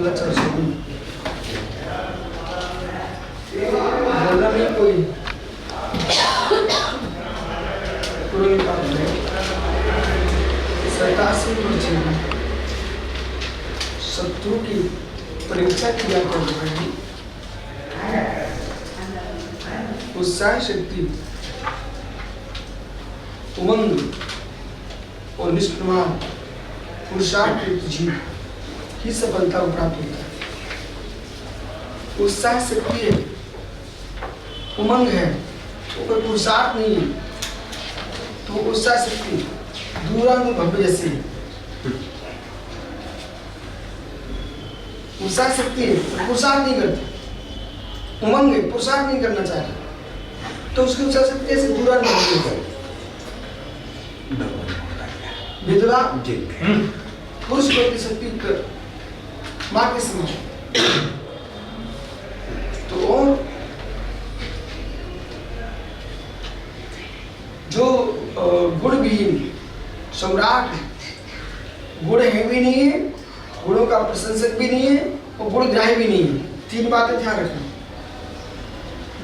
बोला चल सुन, बोला नहीं कोई पुरानी बात है। 87 वर्ष में शत्रु की परीक्षा किया कर रहे, उत्साह, शक्ति, उमंग और निष्प्रमाण पुरुषार्थ जीव ही सफलता को प्राप्त होता है। उत्साह शक्ति है, उमंग है, तो कोई पुरुषार्थ नहीं है, तो उत्साह शक्ति दूरांग भव्य जैसे उत्साह शक्ति है, पुरुषार्थ नहीं करते, उमंग है, पुरुषार्थ नहीं करना चाहते, तो उसकी उत्साह शक्ति ऐसे दूरांग भव्य है। विधवा पुरुष प्रति शक्ति कर माँ के समान। तो जो गुणविहीन सम्राट गुण है भी नहीं है, गुणों का प्रशंसक भी नहीं है और गुणग्राही भी नहीं है। 3 बातें ध्यान रखना,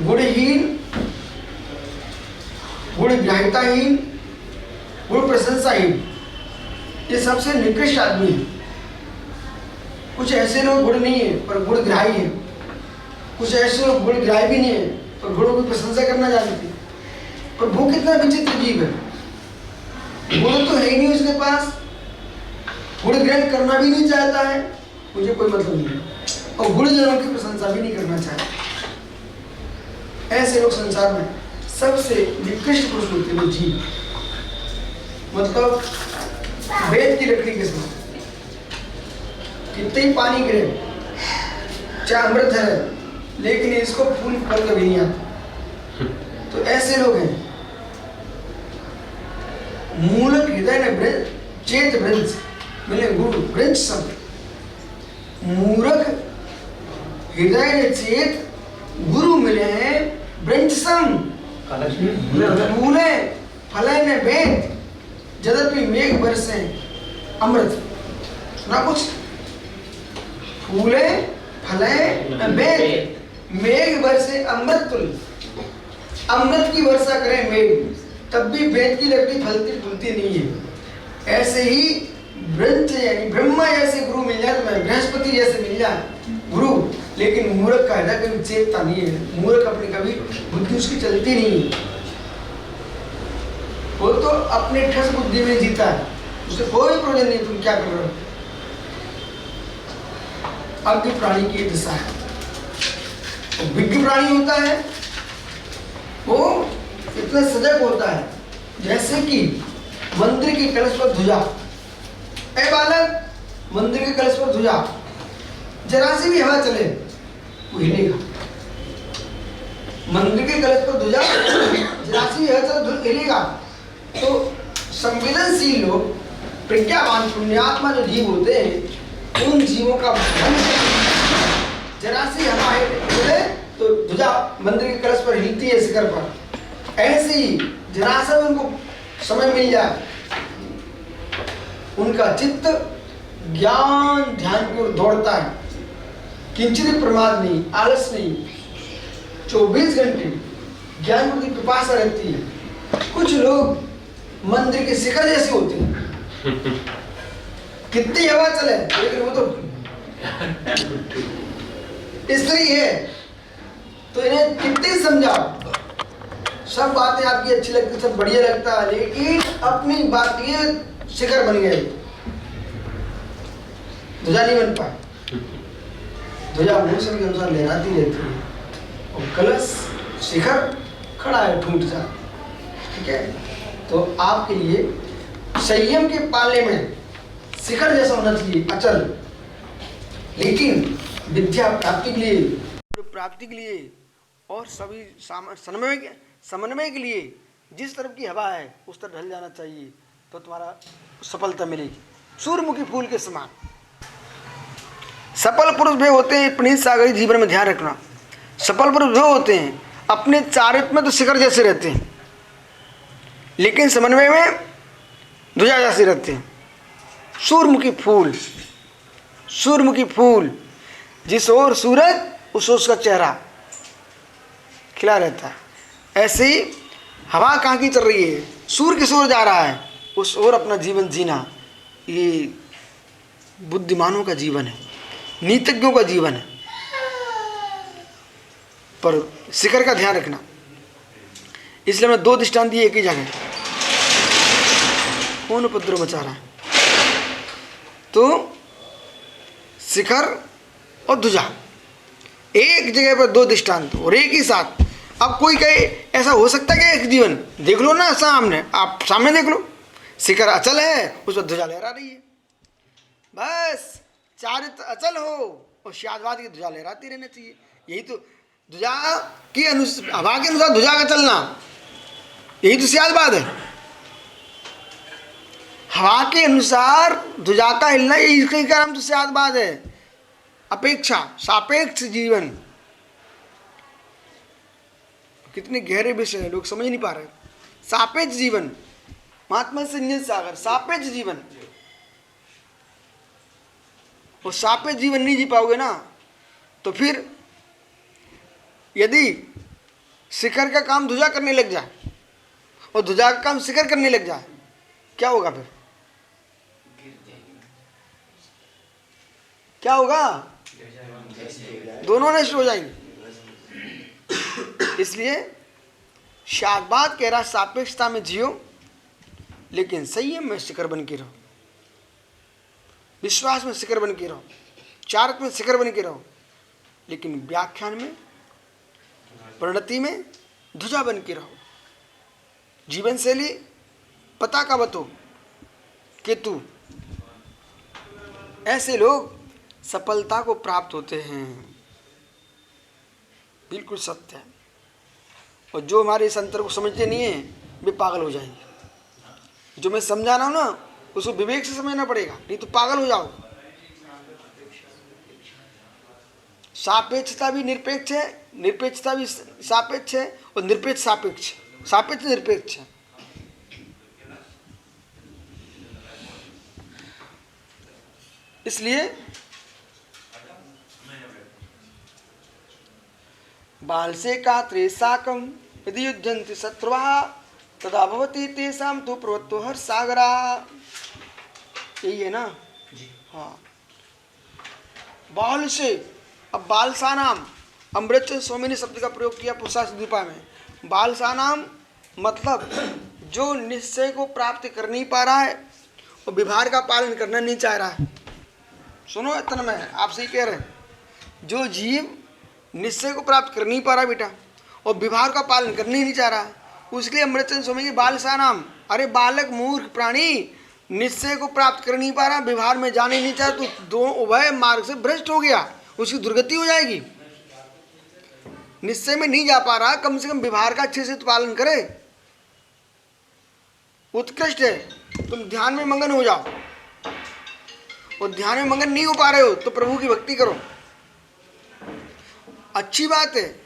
गुणहीन, गुणग्राहिताहीन, गुण प्रशंसाहीन, ये सबसे निकृष्ट आदमी है। कुछ ऐसे लोग गुण नहीं है पर गुणग्राही है, कुछ ऐसे लोग गुणग्राही भी नहीं है पर गुणों की प्रशंसा करना जानते हैं। पर वो कितना विचित्र जीव है, गुण तो है ही नहीं उसके पास, गुण ग्रहण करना भी नहीं चाहता है, मुझे कोई मतलब नहीं है, और गुणजनों की प्रशंसा भी नहीं करना चाहता। ऐसे लोग संसार में सबसे निकृष्ट पुरुष होते हैं, जीव मतलब वेद की लकड़ी के समान, कितने ही पानी गिरे चाहे अमृत है, लेकिन इसको फूल फल कभी नहीं आता। तो ऐसे लोग हैं। मूलक हृदय ने चेत वृंश मिले गुरु वृंश सब, मूर्ख हृदय ने चेत गुरु मिले हैं वृंश सम, फूले फले ने वेद यद्यपि मेघ बरसे अमृत। सुना कुछ? फूले फले वेद, मेघ बरसे अमृत तुल्य, अमृत की वर्षा करें मेघ, तब भी वेद की लकड़ी फलती फूलती नहीं है। ऐसे ही वृंश यानी ब्रह्मा जैसे गुरु मिल जाए, तो बृहस्पति जैसे मिल जाए गुरु, लेकिन मूर्ख का हृदय कभी चेतता नहीं है, मूर्ख अपनी कभी बुद्धि उसकी चलती नहीं है, वो तो अपने ठस बुद्धि में जीता है, उसे कोई प्रयोजन नहीं तुम क्या कर रहे हो। अज्ञ प्राणी की दशा है। विज्ञ प्राणी होता है वो इतना सजग होता है जैसे कि मंदिर के कलश पर ध्वजा। ए बालक, मंदिर के कलश पर ध्वजा, जरा सी भी हवा चले वो हिलेगा। मंदिर के कलश पर ध्वजा, जरा सी भी हवा चले हिलेगा। तो संवेदनशील लोग, प्रज्ञावान पुण्यात्मा जो जीव होते हैं, उन जीवों का जरा सी हवा हिले तो ध्वजा मंदिर के कलश पर हिलती है, शिखर पर। ऐसे ही जरा सा उनको समय मिल जाए, उनका चित्त ज्ञान ध्यान की ओर दौड़ता है, किंचित प्रमाद नहीं, आलस नहीं, 24 घंटे ज्ञान की पिपासा रहती है। कुछ लोग मंदिर के शिखर जैसे होते हैं, कितनी हवा चले लेकिन वो तो स्त्री है, तो इन्हें कितनी समझाओ, सब बातें आपकी अच्छी लगती, सब बढ़िया लगता है, लेकिन अपनी बात ये शिखर बन गए, ध्वजा नहीं बन पाए। ध्वजा मौसम के अनुसार लहराती रहती है और कलश शिखर खड़ा है, ठूंठ जा। ठीक है, तो आपके लिए संयम के पाले में शिखर जैसा होना चाहिए, अचल, लेकिन विद्या प्राप्ति के लिए और सभी समन्वय के लिए जिस तरफ की हवा है उस तरफ ढल जाना चाहिए, तो तुम्हारा सफलता मिलेगी। सूर्यमुखी फूल के समान सफल पुरुष वे होते हैं, पुनीत सागरी जीवन में ध्यान रखना। सफल पुरुष वे होते हैं अपने चारित्र में तो शिखर जैसे रहते हैं, लेकिन समन्वय में ध्वजा जैसे रहते हैं। सूर्यमुखी फूल जिस ओर सूरज उस ओर उसका चेहरा खिला रहता है। ऐसे ही हवा कहाँ की चल रही है, सूर्य किस ओर जा रहा है, उस ओर अपना जीवन जीना, ये बुद्धिमानों का जीवन है, नीतिज्ञों का जीवन है। पर शिखर का ध्यान रखना, इसलिए मैं 2 दृष्टांत दिए एक ही जगह। कौन उपद्रव मचा रहा है? तो शिखर और ध्वजा, एक जगह पर 2 दृष्टांत और एक ही साथ। अब कोई कहे ऐसा हो सकता है कि एक जीवन देख लो ना, सामने आप सामने देख लो, शिखर अचल है, उस पर ध्वजा लहरा रही है। बस चारित्र अचल हो और शादवाद की ध्वजा लहराती रहना चाहिए। यही तो ध्वजा की हवा के अनुसार ध्वजा का चलना, यही तो शादवाद है। हवा के अनुसार ध्वजा का हिलना, यही का नाम तो शादवाद है। अपेक्षा, सापेक्ष जीवन, कितने गहरे विषय हैं, लोग समझ नहीं पा रहे। सापेक्ष जीवन, महात्मा संजय सागर, सापेक्ष जीवन। और सापेक्ष जीवन नहीं जी पाओगे ना, तो फिर यदि शिखर का काम ध्वजा करने लग जाए और ध्वजा का काम शिखर करने लग जाए, क्या होगा फिर? क्या होगा? दोनों नष्ट हो जाएंगे। इसलिए शादवाद कह रहा सापेक्षता में जियो, लेकिन संयम में शिखर बन के रहो, विश्वास में शिखर बन के रहो, चारित्र में शिखर बन के रहो, लेकिन व्याख्यान में, प्रणति में ध्वजा बन के रहो। जीवन शैली पताका बतो केतु, ऐसे लोग सफलता को प्राप्त होते हैं। बिल्कुल सत्य है। और जो हमारे इस अंतर को समझते नहीं है, वे पागल हो जाएंगे। जो मैं समझा रहा हूं ना, उसको विवेक से समझना पड़ेगा, नहीं तो पागल हो जाओ। सापेक्षता भी निरपेक्ष है, निरपेक्षता भी सापेक्ष है, और निरपेक्ष सापेक्ष, सापेक्ष निरपेक्ष है। इसलिए बालसे का त्रेसाकम यदि युध्यन्ति शत्रुः तदा भवति तेषां तु प्रवृत्तो हर्षसागरा। यही है ना? हाँ। बाल से, अब बालसानाम, अमृत स्वामी ने शब्द का प्रयोग किया पुरुषार्थ द्वीपा में। बालसानाम मतलब जो निश्चय को प्राप्त कर नहीं पा रहा है और व्यवहार का पालन करना नहीं चाह रहा है। सुनो, इतना मैं आपसे ही कह रहे हैं, जो जीव निश्चय को प्राप्त कर नहीं पा रहा बेटा और व्यवहार का पालन करने नहीं चाह रहा, उसके लिए अमृतचंद स्वामी की बालसानाम, अरे बालक मूर्ख प्राणी, निश्चय को प्राप्त कर नहीं पा रहा, व्यवहार में जाने नहीं चाह, तो दो उभय मार्ग से भ्रष्ट हो गया, उसकी दुर्गति हो जाएगी। निश्चय में नहीं जा पा रहा, कम से कम व्यवहार का अच्छे से तो पालन करे, उत्कृष्ट है। तुम ध्यान में मगन हो जाओ, और ध्यान में मगन नहीं हो पा रहे हो तो प्रभु की भक्ति करो। अच्छी बात है,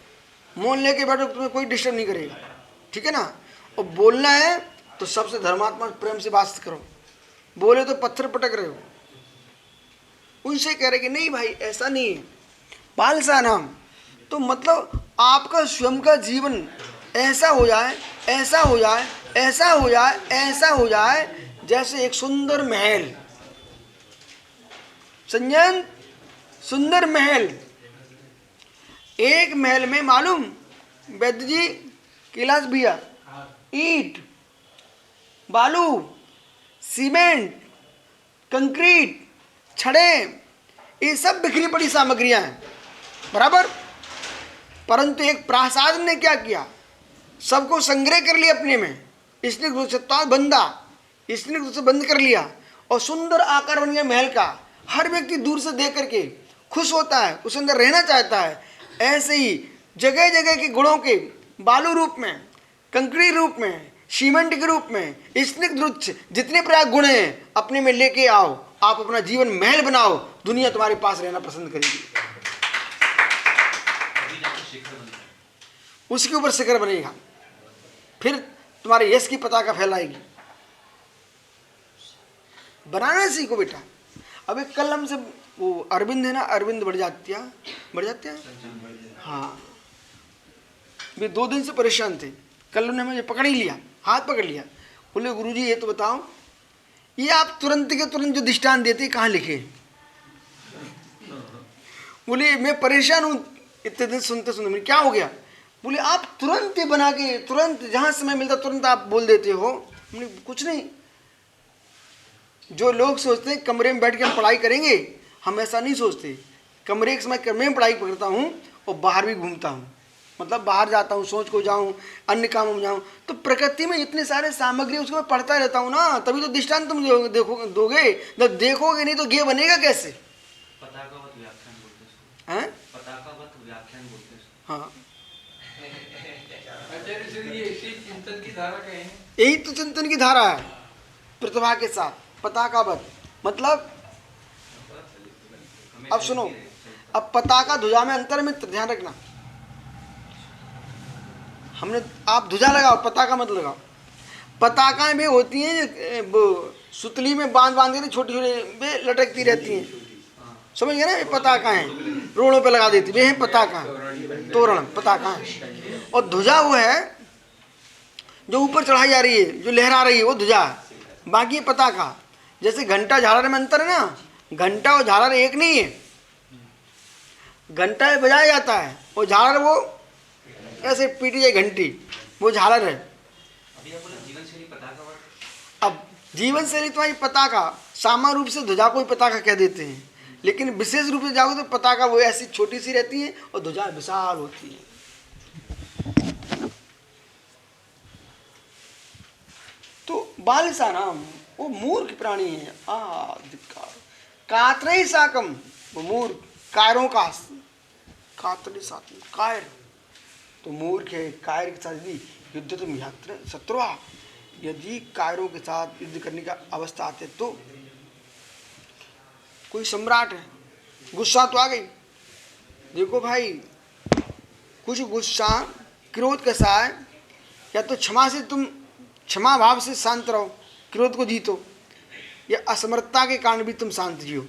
मौन लेके बैठो, तुम्हें कोई डिस्टर्ब नहीं करेगा, ठीक है ना। और बोलना है तो सबसे धर्मात्मा प्रेम से बात करो, बोले तो पत्थर पटक रहे हो। उनसे कह रहे कि नहीं भाई ऐसा नहीं है। बालसानाम तो मतलब आपका स्वयं का जीवन ऐसा हो जाए, ऐसा हो जाए, ऐसा हो जाए, ऐसा हो जाए जैसे एक सुंदर महल। संजन, सुंदर महल, एक महल में मालूम वैद्य जी, कैलाश भैया, ईंट, बालू, सीमेंट, कंक्रीट, छड़े, ये सब बिखरी पड़ी सामग्रियां हैं, बराबर। परंतु एक प्रासाद ने क्या किया, सबको संग्रह कर लिया अपने में, इसने बंदा, इसने उसे बंद कर लिया और सुंदर आकार बन गया महल का। हर व्यक्ति दूर से देख करके खुश होता है, उसके अंदर रहना चाहता है। ऐसे ही जगह जगह के गुणों के, बालू रूप में, कंक्रीट रूप में, सीमेंट के रूप में, स्निग्ध रुच्छ, जितने प्रकार गुण हैं अपने में लेके आओ, आप अपना जीवन महल बनाओ, दुनिया तुम्हारे पास रहना पसंद करेगी। उसके ऊपर शिखर बनेगा, फिर तुम्हारे यश की पताका फैलाएगी। बनाना सीखो बेटा। अभी कल हमसे वो अरविंद है ना, अरविंद बढ़ जाती है। हाँ, वे 2 दिन से परेशान थे। कल उन्होंने मुझे पकड़ ही लिया, हाथ पकड़ लिया। बोले गुरुजी ये तो बताओ, ये आप तुरंत के तुरंत जो दृष्टांत देते कहाँ लिखे? बोले मैं परेशान हूँ इतने दिन सुनते सुनते। क्या हो गया? बोले आप तुरंत ही बना के, तुरंत जहाँ समय मिलता तुरंत आप बोल देते हो। बोले कुछ नहीं, जो लोग सोचते हैं कमरे में बैठ के हम पढ़ाई करेंगे, हम ऐसा नहीं सोचते। कमरे के समय कमरे में पढ़ाई करता हूँ और बाहर भी घूमता हूँ, मतलब बाहर जाता हूँ, सोच को जाऊँ, अन्य कामों में जाऊँ, तो प्रकृति में इतने सारे सामग्री उसको मैं पढ़ता रहता हूँ ना, तभी तो दृष्टांत तुम दोगे। जब देखोगे नहीं तो गे बनेगा कैसे? हाँ, यही तो चिंतन की धारा है प्रतिभा के साथ, पताकावत। मतलब अब सुनो, अब पताका ध्वजा में अंतर में ध्यान रखना। हमने आप ध्वजा लगाओ, पताका मत लगाओ। पताकाएं भी होती हैं वो सुतली में बांध के छोटी छोटी वे लटकती रहती हैं, समझ गए ना? ये पताका है, रोड़ों पे लगा देती, वे हैं पताका, तोरण पताका है। और ध्वजा वो है जो ऊपर चढ़ाई जा रही है, जो लहरा रही है, वो ध्वजा है। बाकी पताका, जैसे घंटा झालर में अंतर है ना, घंटा और झालर एक नहीं है। घंटा बजाया जाता है और झालर वो ऐसे पीटी जाए घंटी, वो झालर है। अब जीवन शैली तुम्हारी पताका, सामान्य रूप से ध्वजा को ही पताका कह देते हैं, लेकिन विशेष रूप से जाओगे तो पताका वो ऐसी छोटी सी रहती है और ध्वजा विशाल होती है। तो बालिशानाम, वो मूर्ख प्राणी है। कातरे साकम, वो मूर्ख, कायरों का, कातरे साकम कायर, तो मूर्ख है। कायर के साथ यदि युद्ध तुम यात्रा शत्रुआ, यदि कायरों के साथ युद्ध करने का अवस्था आते तो कोई सम्राट है, गुस्सा तो आ गई। देखो भाई, कुछ गुस्सा क्रोध कैसा है, या तो क्षमा से तुम क्षमा भाव से शांत रहो, क्रोध को जीतो, या असमर्थता के कारण भी तुम शांत जियो।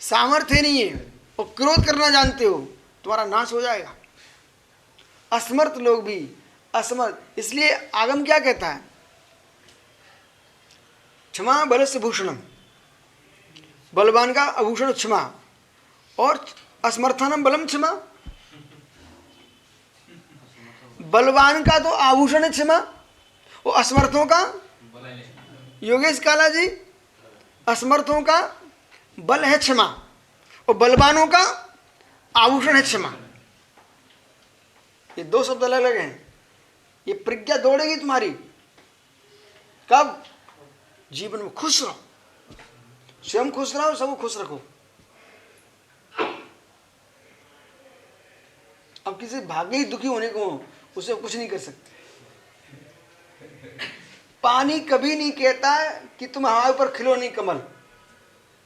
सामर्थ्य नहीं है और क्रोध करना जानते हो, तुम्हारा नाश हो जाएगा। असमर्थ लोग भी असमर्थ, इसलिए आगम क्या कहता है? क्षमा बल से भूषणम, बलवान का आभूषण क्षमा, और असमर्थानम बलम क्षमा। बलवान का तो आभूषण है क्षमा, वो असमर्थों का, योगेश काला जी, असमर्थों का बल है क्षमा और बलवानों का आभूषण है क्षमा। ये 2 शब्द अलग अलग हैं। ये प्रज्ञा दौड़ेगी तुम्हारी कब? जीवन में खुश रहो, स्वयं खुश रहो, सबको खुश रखो। अब किसी भाग्य ही दुखी होने को उसे कुछ नहीं कर सकते। पानी कभी नहीं कहता है कि तुम हमारे ऊपर खिलो नहीं कमल,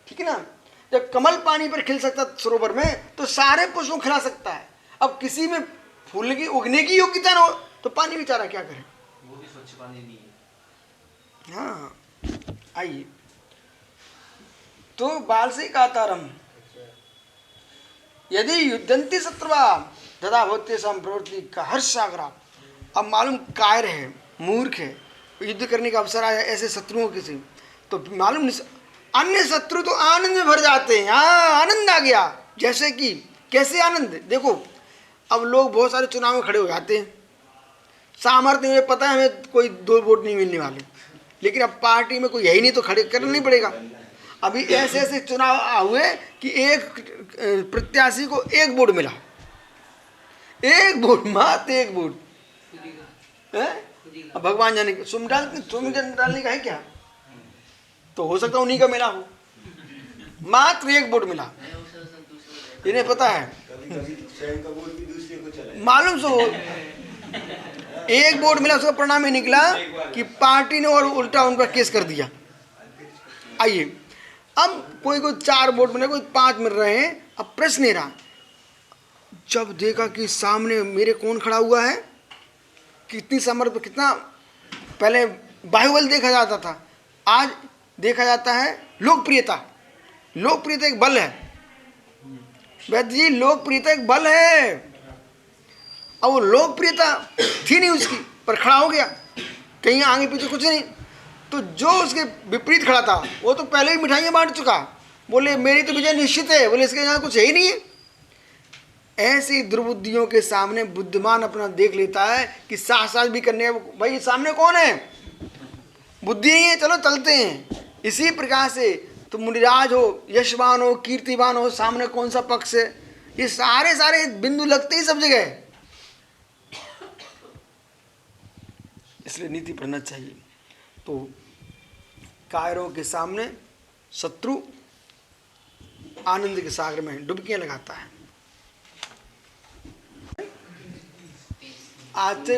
ठीक है ना? जब कमल पानी पर खिल सकता सरोवर में, तो सारे पुष्पों खिला सकता है। अब किसी में फूल की उगने की योग्यता ना हो तो पानी बेचारा क्या करे? वो भी स्वच्छ पानी नहीं है। हाँ, आइए तो बाल से कातारम, यदि युद्धंती शत्रुवा तथा भवते सम प्रवृत्ति का हर्ष सागरा। अब मालूम कायर है, मूर्ख है, युद्ध करने का अवसर आया ऐसे शत्रुओं के से, तो मालूम अन्य शत्रु तो आनंद में भर जाते हैं। हाँ, आनंद आ गया। जैसे कि कैसे आनंद? देखो, अब लोग बहुत सारे चुनाव में खड़े हो जाते हैं, सामर्थ्य में पता है हमें कोई 2 वोट नहीं मिलने वाले, लेकिन अब पार्टी में कोई यही नहीं तो खड़े करना नहीं पड़ेगा। अभी ऐसे ऐसे चुनाव हुए कि एक प्रत्याशी को 1 वोट मिला, 1 वोट, मात्र 1 वोट। अब भगवान जाने, तुम डालने का है क्या? तो हो सकता उन्हीं का मिला हो, मात्र 1 वोट मिला, इन्हें पता है। मालूम सो 1 वोट मिला, उसका परिणाम ही निकला कि पार्टी ने और उल्टा उन पर केस कर दिया। आइए, अब कोई 4 वोट मिले, कोई 5 मिल रहे हैं। अब प्रश्न ये रहा, जब देखा कि सामने मेरे कौन खड़ा हुआ है, कितनी समर्थ, कितना पहले बाहुबल देखा जाता था, आज देखा जाता है लोकप्रियता। लोकप्रियता एक बल है वैद्य जी, लोकप्रियता एक बल है। अब वो लोकप्रियता थी नहीं उसकी, पर खड़ा हो गया, कहीं आगे पीछे कुछ नहीं। तो जो उसके विपरीत खड़ा था वो तो पहले ही मिठाइयाँ बांट चुका, बोले मेरी तो विजय निश्चित है, बोले इसके यहाँ कुछ है ही नहीं है। ऐसी दुर्बुद्धियों के सामने बुद्धिमान अपना देख लेता है कि साथ साथ भी करने, भाई सामने कौन है, बुद्धि नहीं है, चलो चलते हैं। इसी प्रकार से तुम मुनिराज हो, यशवान हो, कीर्तिवान हो, सामने कौन सा पक्ष है, ये सारे सारे बिंदु लगते ही सब जगह। इसलिए नीति पढ़ना चाहिए। तो कायरों के सामने शत्रु आनंद के सागर में डुबकियां लगाता है। आज से